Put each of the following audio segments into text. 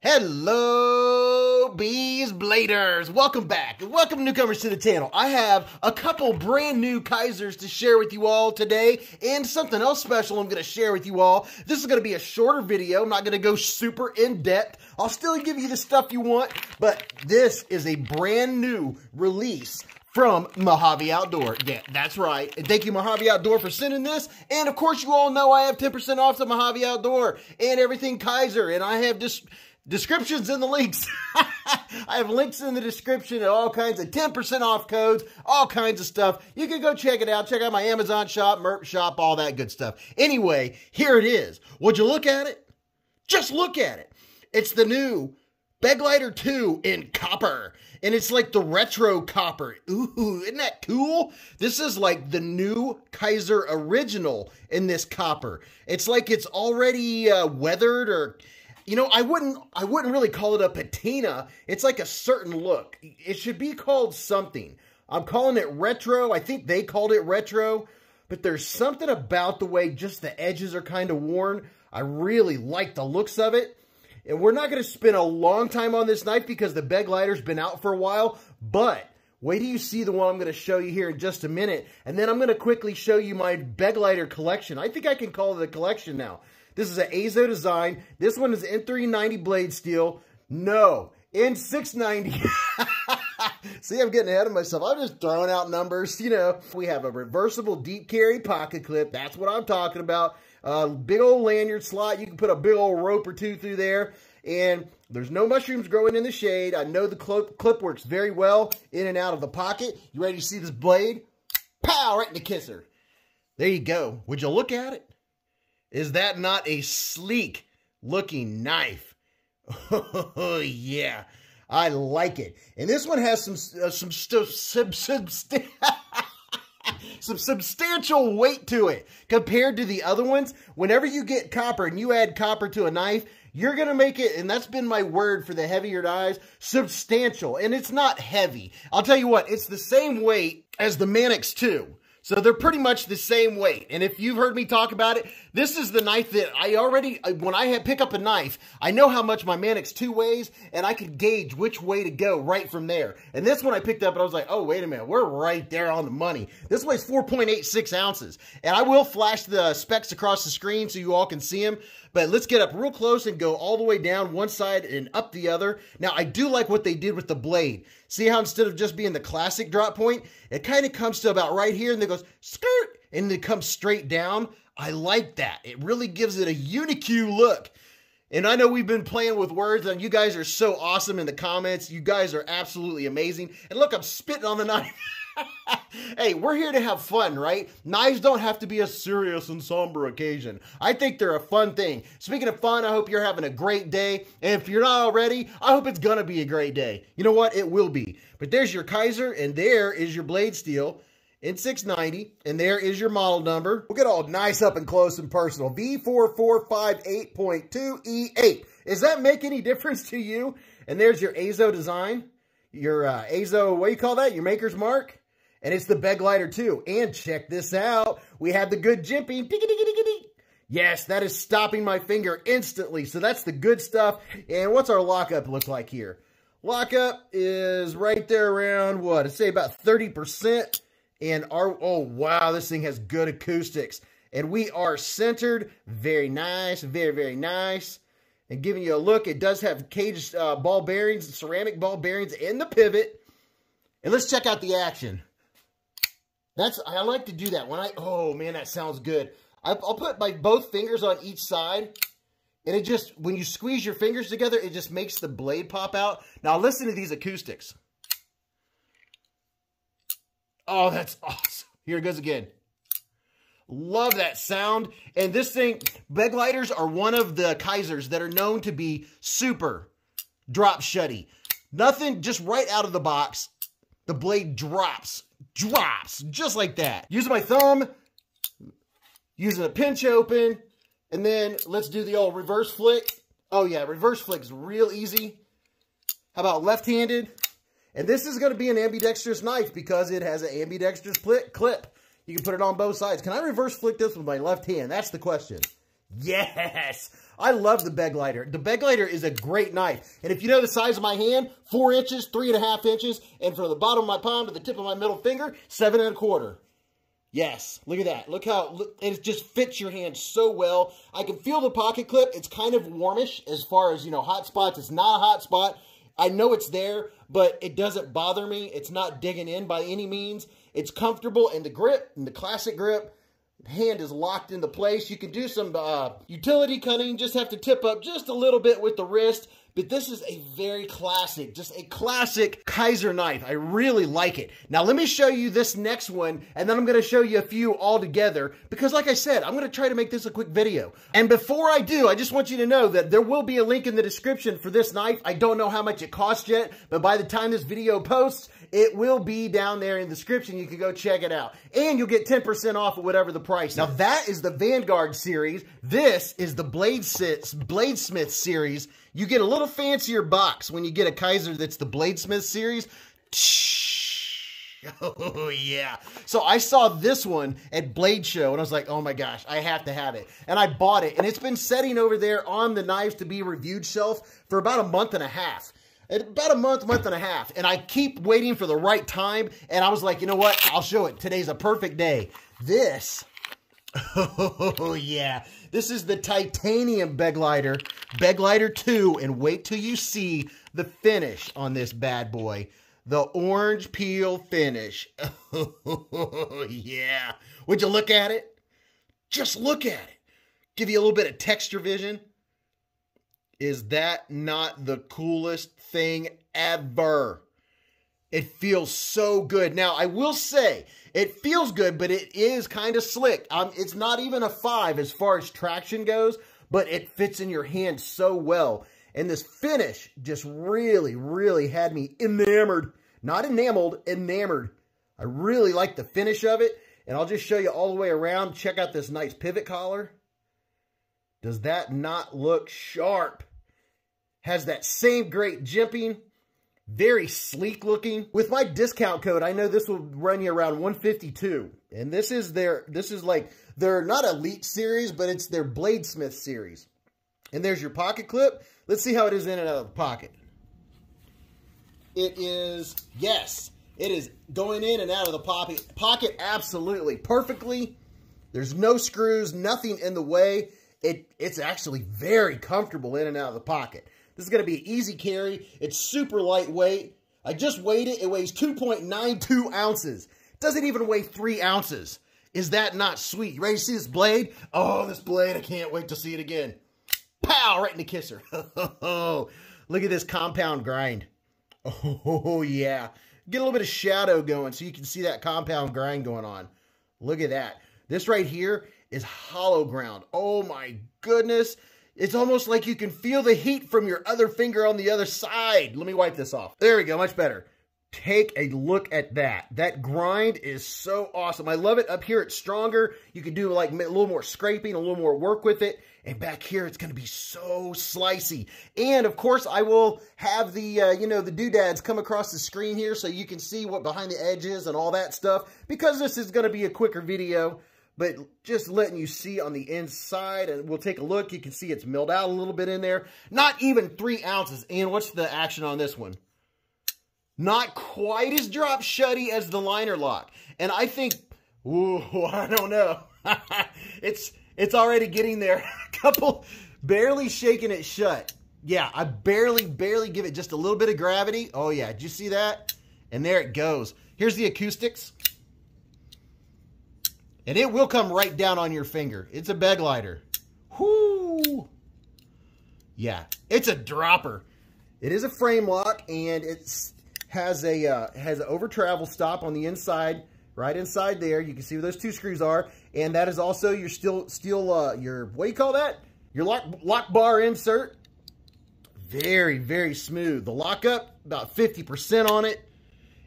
Hello, Beez Bladers. Welcome back and welcome newcomers to the channel. I have a couple brand new Kizers to share with you all today and something else special I'm going to share with you all. This is going to be a shorter video. I'm not going to go super in depth. I'll still give you the stuff you want, but this is a brand new release from Mojave Outdoor. Yeah, that's right. And thank you, Mojave Outdoor, for sending this. And of course, you all know I have 10% off to Mojave Outdoor and everything Kizer. And I have descriptions in the links. I have links in the description and all kinds of 10% off codes, all kinds of stuff. You can go check it out. Check out my Amazon shop, Merch shop, all that good stuff. Anyway, here it is. Would you look at it? Just look at it. It's the new Begleiter 2 in copper. And it's like the retro copper. Ooh, isn't that cool? This is like the new Kizer original in this copper. It's like it's already weathered, or you know, I wouldn't really call it a patina. It's like a certain look. It should be called something. I'm calling it retro. I think they called it retro. But there's something about the way just the edges are kind of worn. I really like the looks of it. And we're not going to spend a long time on this knife because the Begleiter's been out for a while. But wait till you see the one I'm going to show you here in just a minute. And then I'm going to quickly show you my Begleiter collection. I think I can call it a collection now. This is an Azo design. This one is N390 blade steel. No, N690. See, I'm getting ahead of myself. I'm just throwing out numbers, you know. We have a reversible deep carry pocket clip. That's what I'm talking about. Big old lanyard slot. You can put a big old rope or two through there. And there's no mushrooms growing in the shade. I know the clip works very well in and out of the pocket. You ready to see this blade? Pow! Right in the kisser. There you go. Would you look at it? Is that not a sleek looking knife? Oh, yeah. I like it. And this one has some substantial weight to it compared to the other ones. Whenever you get copper and you add copper to a knife, you're going to make it, and that's been my word for the heavier knives, substantial. And it's not heavy. I'll tell you what, it's the same weight as the Manix 2. So they're pretty much the same weight. And if you've heard me talk about it, this is the knife that I already, when I pick up a knife, I know how much my Manix 2 weighs, and I can gauge which way to go right from there. And this one I picked up, and I was like, oh, wait a minute, we're right there on the money. This weighs 4.86 ounces. And I will flash the specs across the screen so you all can see them. But let's get up real close and go all the way down one side and up the other. Now, I do like what they did with the blade. See how instead of just being the classic drop point, it kind of comes to about right here and then goes skirt and it comes straight down. I like that. It really gives it a unique look. And I know we've been playing with words and you guys are so awesome in the comments. You guys are absolutely amazing. And look, I'm spitting on the knife. Hey, we're here to have fun, right? Knives don't have to be a serious and somber occasion. I think they're a fun thing. Speaking of fun, I hope you're having a great day. And if you're not already, I hope it's going to be a great day. You know what? It will be. But there's your Kizer, and there is your blade steel in 690, and there is your model number. We'll get all nice up and close and personal. V4458.2E8. Does that make any difference to you? And there's your Azo design. Your Azo, what do you call that? Your maker's mark. And it's the Begleiter 2. And check this out. We have the good jimping. Yes, that is stopping my finger instantly. So that's the good stuff. And what's our lockup look like here? Lockup is right there around, what? I'd say about 30%. And oh, wow, this thing has good acoustics. And we are centered. Very nice. Very, very nice. And giving you a look, it does have caged ball bearings, ceramic ball bearings in the pivot. And let's check out the action. I like to do that when oh man, that sounds good. I'll put my both fingers on each side, and it just, when you squeeze your fingers together, it just makes the blade pop out. Now listen to these acoustics. Oh, that's awesome. Here it goes again. Love that sound. And this thing, Begleiters are one of the Kizers that are known to be super drop shutty. Nothing, just right out of the box, the blade drops, just like that. Using my thumb, using a pinch open, and then let's do the old reverse flick. Oh yeah, reverse flick is real easy. How about left-handed? And this is going to be an ambidextrous knife because it has an ambidextrous clip. You can put it on both sides. Can I reverse flick this with my left hand? That's the question. Yes! I love the Begleiter. The Begleiter is a great knife. And if you know the size of my hand, 4 inches, 3.5 inches, and from the bottom of my palm to the tip of my middle finger, 7.25. Yes, look at that. Look how, and it just fits your hand so well. I can feel the pocket clip. It's kind of warmish as far as, you know, hot spots. It's not a hot spot. I know it's there, but it doesn't bother me. It's not digging in by any means. It's comfortable, and the grip, and the classic grip, hand is locked into place. You can do some utility cutting, just have to tip up just a little bit with the wrist. But this is a very classic, just a classic Kizer knife. I really like it. Now let me show you this next one, and then I'm going to show you a few all together, because like I said, I'm going to try to make this a quick video. And before I do, I just want you to know that there will be a link in the description for this knife. I don't know how much it costs yet, but by the time this video posts, it will be down there in the description. You can go check it out. And you'll get 10% off of whatever the price is. Now that is the Vanguard series. This is the Bladesmith series. You get a little fancier box when you get a Kizer that's the Bladesmith series. Oh, yeah. So I saw this one at Blade Show, and I was like, oh my gosh, I have to have it. And I bought it, and it's been sitting over there on the knives to be reviewed shelf for about a month and a half. About a month and a half. And I keep waiting for the right time, and I was like, you know what? I'll show it. Today's a perfect day. This, oh yeah. This is the titanium Begleiter, Begleiter 2, and wait till you see the finish on this bad boy. The orange peel finish. Oh, yeah. Would you look at it? Just look at it. Give you a little bit of texture vision. Is that not the coolest thing ever? It feels so good. Now, I will say, it feels good, but it is kind of slick. It's not even a 5 as far as traction goes, but it fits in your hand so well. And this finish just really, really had me enamored. Not enameled, enamored. I really like the finish of it. And I'll just show you all the way around. Check out this nice pivot collar. Does that not look sharp? Has that same great jimping. Very sleek looking. With my discount code, I know this will run you around $152. And this is like their not elite series, but it's their Bladesmith series. And there's your pocket clip. Let's see how it is in and out of the pocket. It is, yes, it is going in and out of the pocket absolutely perfectly. There's no screws, nothing in the way. It's actually very comfortable in and out of the pocket. This is going to be an easy carry. It's super lightweight. I just weighed it. It weighs 2.92 ounces. It doesn't even weigh 3 ounces. Is that not sweet? You ready to see this blade? Oh, this blade. I can't wait to see it again. Pow! Right in the kisser. Oh, look at this compound grind. Oh, yeah. Get a little bit of shadow going so you can see that compound grind going on. Look at that. This right here is hollow ground. Oh, my goodness. It's almost like you can feel the heat from your other finger on the other side. Let me wipe this off. There we go, much better. Take a look at that. That grind is so awesome. I love it. Up here, it's stronger. You can do like a little more scraping, a little more work with it. And back here, it's going to be so slicey. And of course, I will have the, the doodads come across the screen here so you can see what behind the edge is and all that stuff. Because this is going to be a quicker video. But just letting you see on the inside, and we'll take a look. You can see it's milled out a little bit in there. Not even 3 ounces. And what's the action on this one? Not quite as drop shutty as the liner lock. And I think, ooh, I don't know. It's already getting there. A couple, barely shaking it shut. Yeah, I barely give it just a little bit of gravity. Oh yeah, did you see that? And there it goes. Here's the acoustics. And it will come right down on your finger. It's a Begleiter. Whoo! Yeah, it's a dropper. It is a frame lock, and it has an over travel stop on the inside, right inside there. You can see where those 2 screws are, and that is also your your what do you call that? Your lock bar insert. Very, very smooth. The lockup, about 50% on it.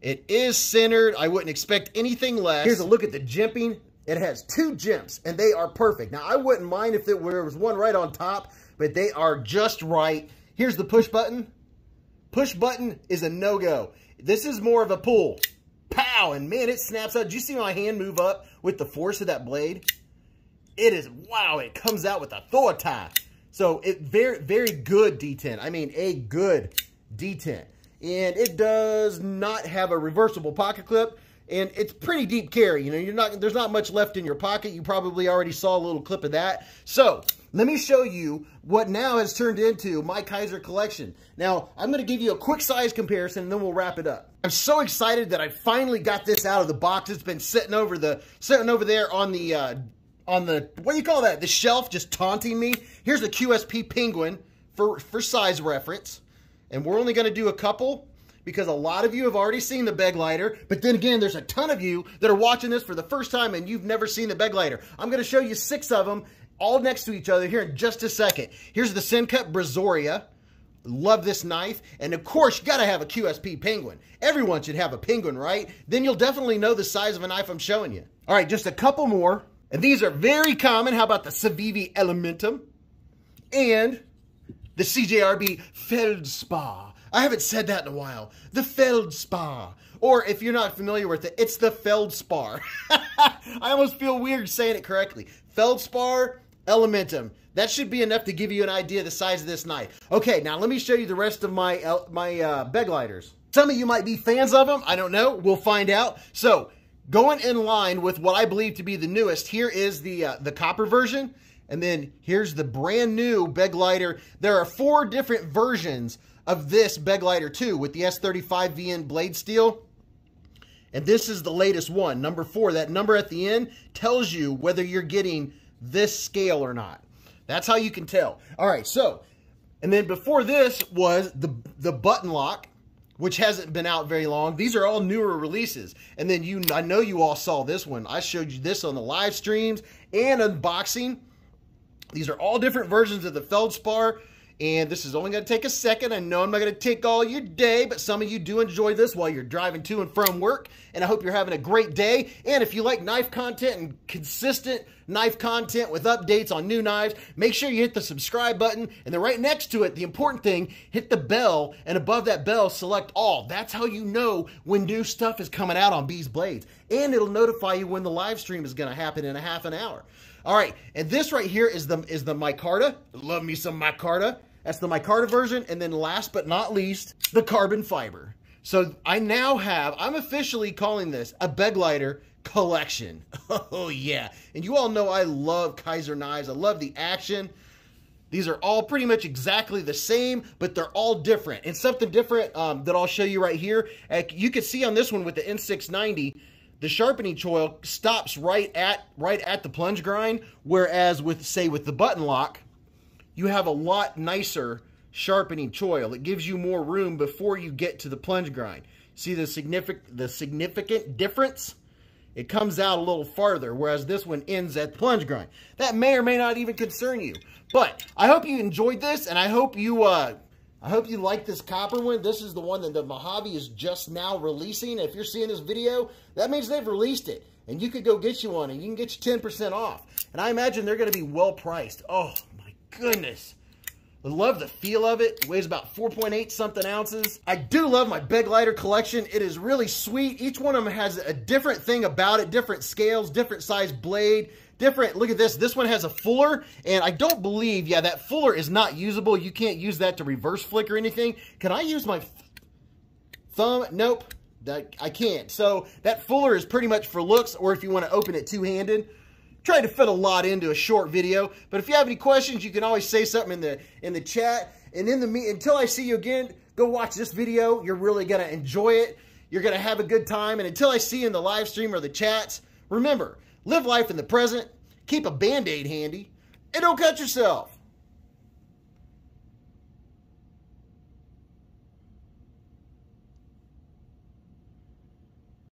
It is centered. I wouldn't expect anything less. Here's a look at the jimping. It has 2 jimps, and they are perfect. Now, I wouldn't mind if there was one right on top, but they are just right. Here's the push button. Push button is a no-go. This is more of a pull. Pow! And man, it snaps out. Did you see my hand move up with the force of that blade? It is, wow, it comes out with authority. So it very good D10. I mean, a good D10. And it does not have a reversible pocket clip. And it's pretty deep carry. You know, there's not much left in your pocket. You probably already saw a little clip of that. So let me show you what now has turned into my Kizer collection. Now, I'm going to give you a quick size comparison, and then we'll wrap it up. I'm so excited that I finally got this out of the box. It's been sitting over there on the what do you call that? The shelf, just taunting me. Here's the QSP Penguin for size reference, and we're only going to do a couple, because a lot of you have already seen the Begleiter, but then again, there's a ton of you that are watching this for the first time and you've never seen the Begleiter. I'm going to show you 6 of them all next to each other here in just a second. Here's the Sencut Brazoria. Love this knife. And of course, you got to have a QSP Penguin. Everyone should have a Penguin, right? Then you'll definitely know the size of a knife I'm showing you. All right, just a couple more. And these are very common. How about the Savivi Elementum and the CJRB Feldspar? I haven't said that in a while. The Feldspar. Or if you're not familiar with it, it's the Feldspar. I almost feel weird saying it correctly. Feldspar Elementum. That should be enough to give you an idea of the size of this knife. Okay, now let me show you the rest of my Begleiters. Some of you might be fans of them. I don't know. We'll find out. So, going in line with what I believe to be the newest, here is the copper version. And then here's the brand new Begleiter. There are 4 different versions of this Begleiter too, with the S35 VN blade steel. And this is the latest one, number 4. That number at the end tells you whether you're getting this scale or not. That's how you can tell. All right, so, and then before this was the button lock, which hasn't been out very long. These are all newer releases. And then I know you all saw this one. I showed you this on the live streams and unboxing. These are all different versions of the Feldspar. And this is only going to take a second. I know I'm not going to take all your day, but some of you do enjoy this while you're driving to and from work. And I hope you're having a great day. And if you like knife content and consistent knife content with updates on new knives, make sure you hit the subscribe button. And then right next to it, the important thing, hit the bell. And above that bell, select all. That's how you know when new stuff is coming out on Beez Blades. And it'll notify you when the live stream is going to happen in a half an hour. All right, and this right here is the Micarta. Love me some Micarta. That's the Micarta version. And then last but not least, the carbon fiber. So I now have, I'm officially calling this a Begleiter collection. Oh yeah. And you all know I love Kizer knives. I love the action. These are all pretty much exactly the same, but they're all different. And something different that I'll show you right here. You can see on this one with the N690, the sharpening choil stops right at the plunge grind, whereas with the button lock, you have a lot nicer sharpening choil. It gives you more room before you get to the plunge grind. See the significant difference? It comes out a little farther, whereas this one ends at the plunge grind. That may or may not even concern you. But I hope you enjoyed this, and I hope you like this copper one. This is the one that the Mojave is just now releasing. If you're seeing this video, that means they've released it. And you could go get you one, and you can get you 10% off. And I imagine they're going to be well priced. Oh, my goodness. I love the feel of it. It weighs about 4.8 something ounces. I do love my Begleiter collection. It is really sweet. Each one of them has a different thing about it, different scales, different size blade, different. Look at this. This one has a fuller, and I don't believe, yeah, that fuller is not usable. You can't use that to reverse flick or anything. Can I use my thumb? Nope, I can't. So that fuller is pretty much for looks, or if you want to open it two-handed. Try to fit a lot into a short video, but if you have any questions, you can always say something in the chat. And until I see you again, go watch this video. You're really gonna enjoy it. You're gonna have a good time. And until I see you in the live stream or the chats, remember, live life in the present, keep a Band-Aid handy, and don't cut yourself.